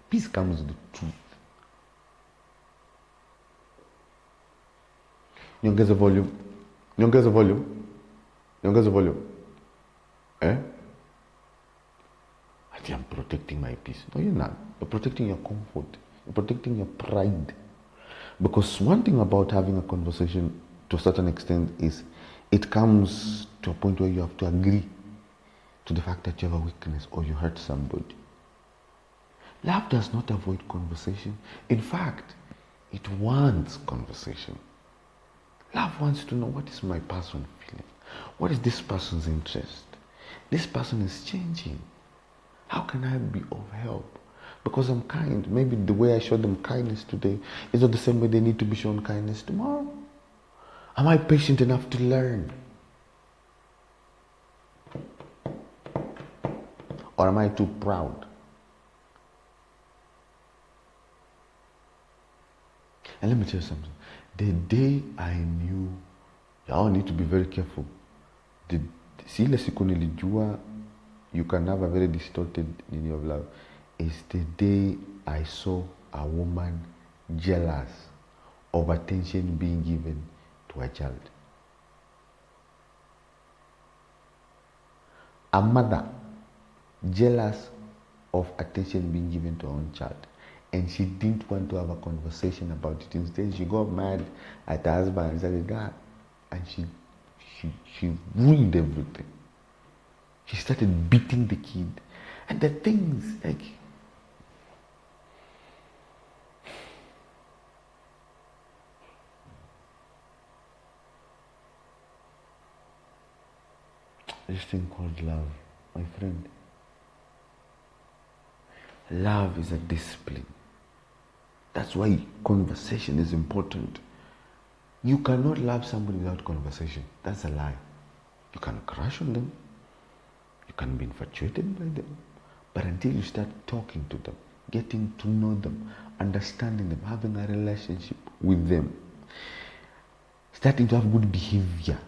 Peace comes with the truth. Nyongeza volume. Nyongeza volume. Nyongeza volume. I'm protecting my peace. No, you're not. You're protecting your comfort. You're protecting your pride. Because one thing about having a conversation to a certain extent is it comes to a point where you have to agree to the fact that you have a weakness or you hurt somebody. Love does not avoid conversation. In fact, it wants conversation. Love wants to know, what is my person feeling? What is this person's interest? This person is changing. How can I be of help? Because I'm kind. Maybe the way I show them kindness today is not the same way they need to be shown kindness tomorrow. Am I patient enough to learn? Or am I too proud? And let me tell you something. The day I knew, y'all need to be very careful. Ile siku nilijua you can have a very distorted meaning of love is the day I saw a woman jealous of attention being given to a child. A mother jealous of attention being given to her own child. And she didn't want to have a conversation about it. Instead, she got mad at her husband and said, God, and she ruined everything. She started beating the kid. And the things like, this thing called love, my friend. Love is a discipline. That's why conversation is important. You cannot love somebody without conversation. That's a lie. You can crush on them. You can be infatuated by them. But until you start talking to them, getting to know them, understanding them, having a relationship with them, starting to have good behavior,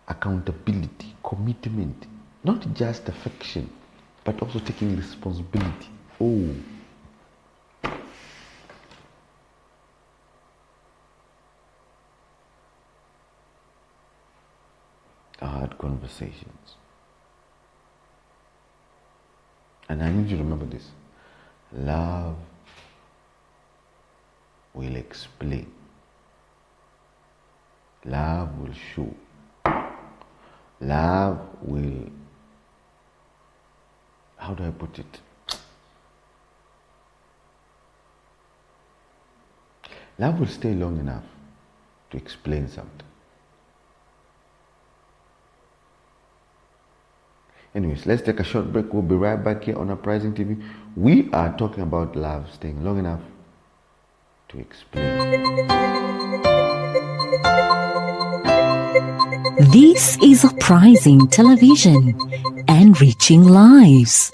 accountability, commitment, not just affection, but also taking responsibility. Oh. Hard conversations. And I need you to remember this. Love will explain. Love will show. Love will, how do I put it? Love will stay long enough to explain something. Anyways, let's take a short break. We'll be right back here on Uprising TV. We are talking about love staying long enough to explain. This is Uprising Television and reaching lives.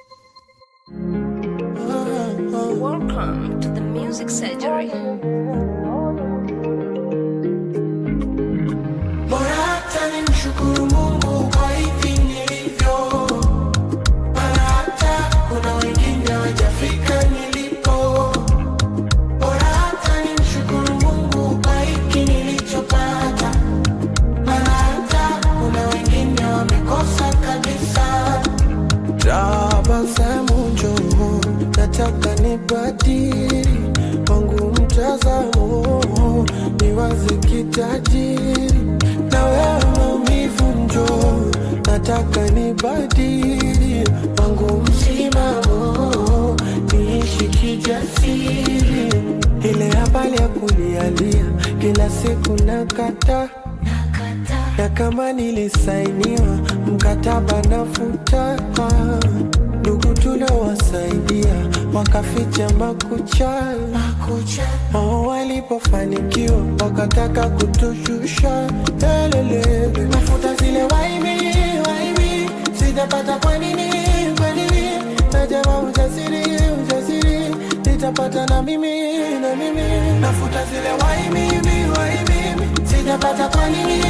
Welcome to the music surgery. Bora hata nimshukuru Mungu kwa hivi nilivyo, maana hata kuna wengine hawajafika nilipo. Bora hata nimshukuru Mungu kwa hiki nilichopata, maana hata kuna wengine wamekosa kabisa. Tabasamu njoo, nataka nibadili wangu mtazamo, niwaze kitajiri. Na wewe maumivu njoo, nataka nibadili wangu msimamo, niishi kijasiri. Ile habari ya kulialia kila siku nakata, na kama nilisainiwa mkataba nafuta. Ndugu tuliowasaidia wakaficha makucha, wao walipofanikiwa wakataka kutushusha. Elele, nafuta zile waibi, sitapata kwa nini, najama ujasiri, nitapata na mimi. Nafuta zile waibi, sitapata kwa nini,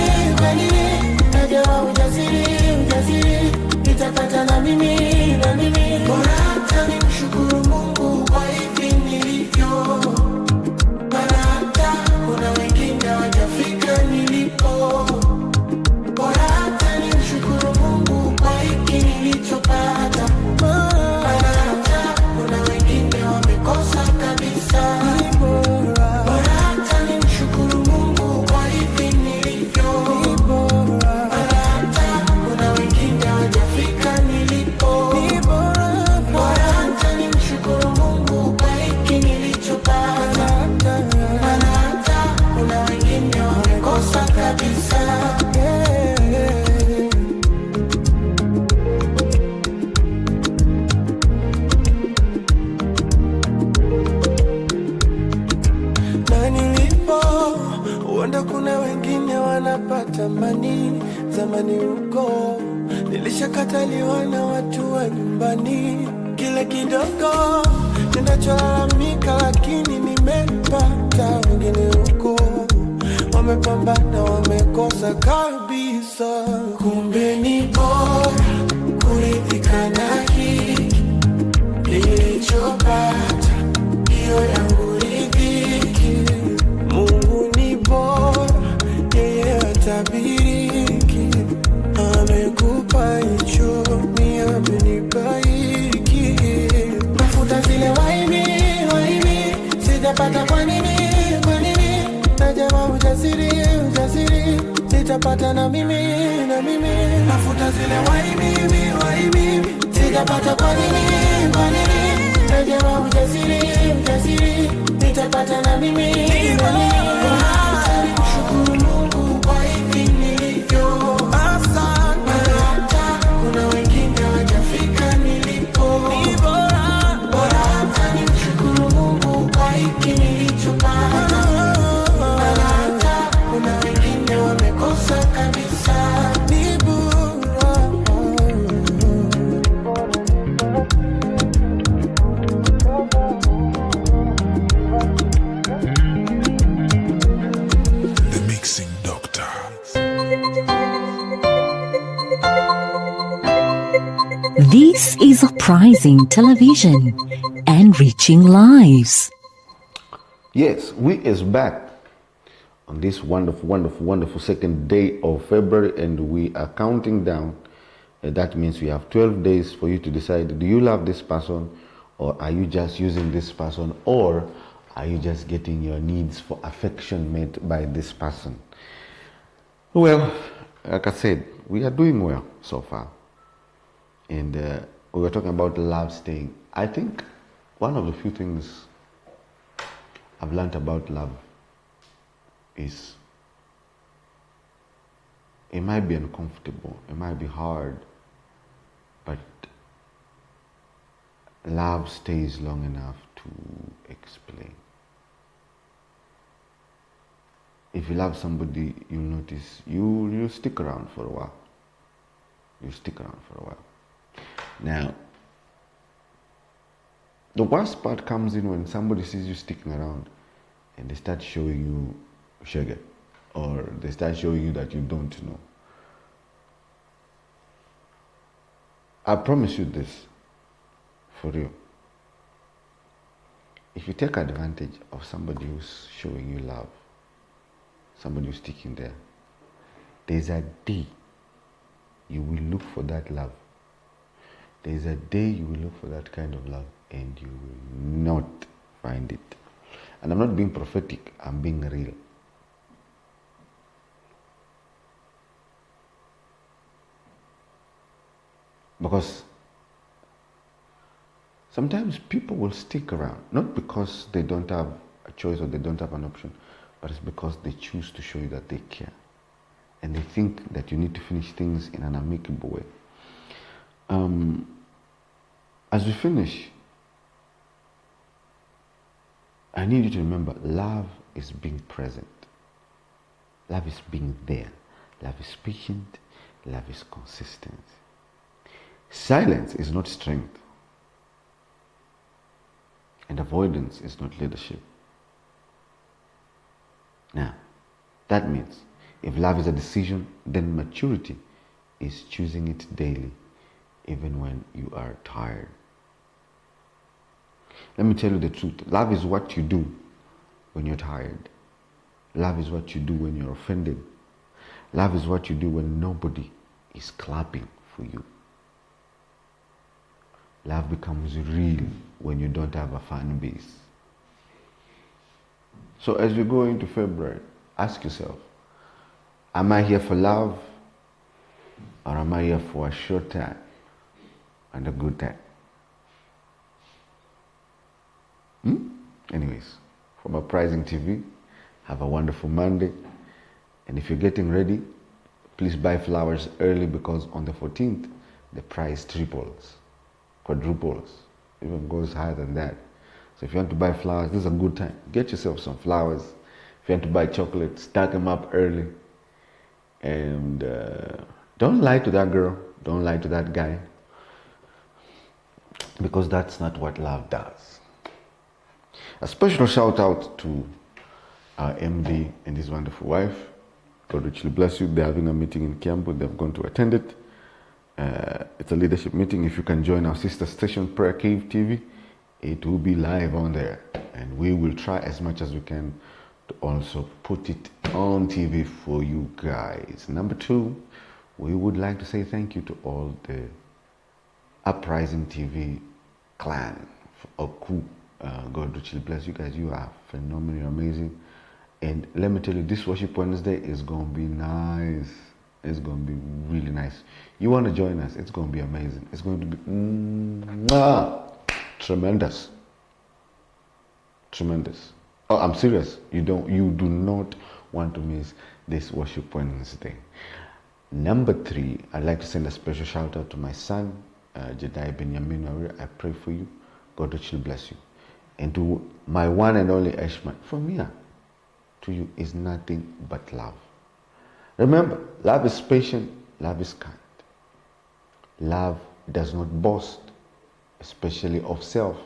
najama ujasiri, nitapata na mimi. Bora hata nimshukuru Mungu kwa hivi nilivyo, maana hata kuna wengine hawajafika nilipo. Bora hata nimshukuru Mungu kwa hiki nilichopata, maana hata kuna wengine wamekosa kabisa. Bora hata nimshukuru Mungu kwa hivi nilivyo, maana hata kuna wengine hawajafika nilipo. Bora hata nimshukuru Mungu kwa hiki nilichopata, maana hata kuna wengine wamekosa kabisa. Na nilipo huenda kuna wengine wanapata mani. Zamani huko nilishakataliwa na watu wa nyumbani, kile kidogo ninacholalamika lakini nimepata. Wengine huko wamepambana wamekosa kabisa. Kumbe ni bora kuridhika na hiki nilichopata, hiyo yangu ridhiki. Mungu ni bora, yeye hatabiriki. Amekupa hicho, ni amenipa hiki. Nafuta zile waibi, sitapata kwa nini, najama ujasiri, nitapata na mimi. Nafuta zile waibi, sitapata kwa nini, najama ujasiri, nitapata na mimi. Shukuru Mungu kwa hivi nilivyo, maana hata kuna wengine hawajafika nilipo. Bora hata nimshukuru Mungu kwa hiki nilichopata, maana hata kuna wengine wamekosa kabisa. Ni bora. The Mixing Doctor. This is Uprising Television and reaching lives. Yes, we is back on this wonderful second day of February, and we are counting down. That means we have 12 days for you to decide, do you love this person, or are you just using this person, or are you just getting your needs for affection met by this person? Well, like I said, we are doing well so far. And we were talking about love staying. I think one of the few things I've learned about love is it might be uncomfortable, it might be hard, but love stays long enough to explain. If you love somebody, you'll notice you'll stick around for a while. You stick around for a while. Now, the worst part comes in when somebody sees you sticking around and they start showing you sugar, or they start showing you that you don't know. I promise you this, for real. If you take advantage of somebody who's showing you love, somebody who's sticking there, there's a day you will look for that love. There's a day you will look for that kind of love and you will not find it. And I'm not being prophetic, I'm being real. Because sometimes people will stick around, not because they don't have a choice or they don't have an option, but it's because they choose to show you that they care. And they think that you need to finish things in an amicable way. As we finish, I need you to remember, love is being present. Love is being there. Love is patient. Love is consistent. Silence is not strength. And avoidance is not leadership. Now, that means if love is a decision, then maturity is choosing it daily, even when you are tired. Let me tell you the truth. Love is what you do when you're tired. Love is what you do when you're offended. Love is what you do when nobody is clapping for you. Love becomes real when you don't have a fan base. So as we go into February, ask yourself, am I here for love, or am I here for a short time and a good time? Anyways, from Uprising TV, have a wonderful Monday. And if you're getting ready, please buy flowers early, because on the 14th, the price triples, quadruples, even goes higher than that. So if you want to buy flowers, this is a good time. Get yourself some flowers. If you want to buy chocolate, stack them up early. And don't lie to that girl. Don't lie to that guy. Because that's not what love does. A special shout out to our MD and his wonderful wife. God richly bless you. They're having a meeting in Kiambu. They've gone to attend it. It's a leadership meeting. If you can join our sister station, Prayer Cave TV, it will be live on there. And we will try as much as we can to also put it on TV for you guys. Number 2, we would like to say thank you to all the Uprising TV clan or crew. God richly bless you guys. You are phenomenally amazing. And let me tell you, this Worship Wednesday is going to be nice. It's going to be really nice. You want to join us? It's going to be amazing. It's going to be tremendous. Tremendous. Oh, I'm serious. You do not want to miss this Worship Wednesday. Number 3, I'd like to send a special shout out to my son, Jedai Benjamin WAWIRE. I pray for you. God richly bless you. And to my one and only Ashman, from here to you is nothing but love. Remember, love is patient, love is kind. Love does not boast, especially of self.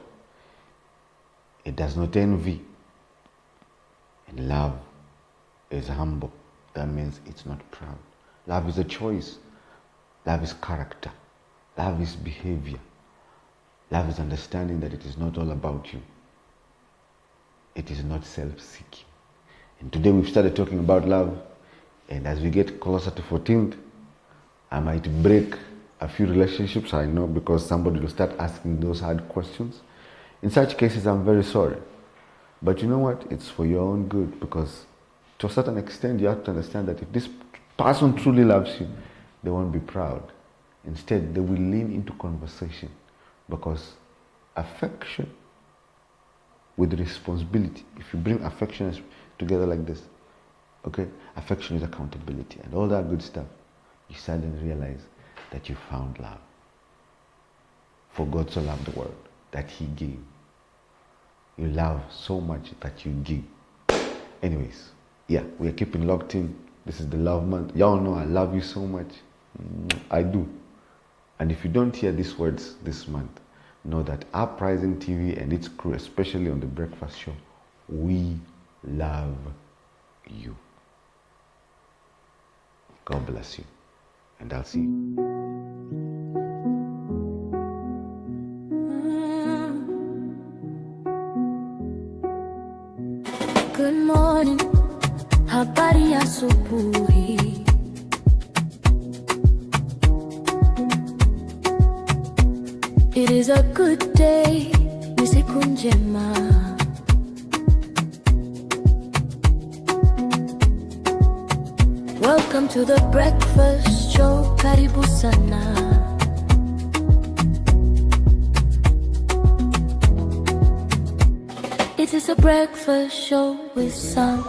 It does not envy. And love is humble. That means it's not proud. Love is a choice. Love is character. Love is behavior. Love is understanding that it is not all about you. It is not self-seeking. And today we've started talking about love. And as we get closer to 14th, I might break a few relationships, I know, because somebody will start asking those hard questions. In such cases, I'm very sorry. But you know what? It's for your own good, because to a certain extent, you have to understand that if this person truly loves you, they won't be proud. Instead, they will lean into conversation, because affection with responsibility, if you bring affection together like this, okay, affection is accountability and all that good stuff, you suddenly realize that you found love. For God so loved the world that he gave. You love so much that you give. Anyways, yeah, we are keeping locked in. This is the love month. Y'all know I love you so much. I do. And if you don't hear these words this month, know that Uprising TV and its crew, especially on the breakfast show, we love you. God bless you. And I'll see you. Good morning, habari ya asubuhi. It is a good day, ni siku njema. Welcome to the breakfast show, karibu sana. It is a breakfast show with some.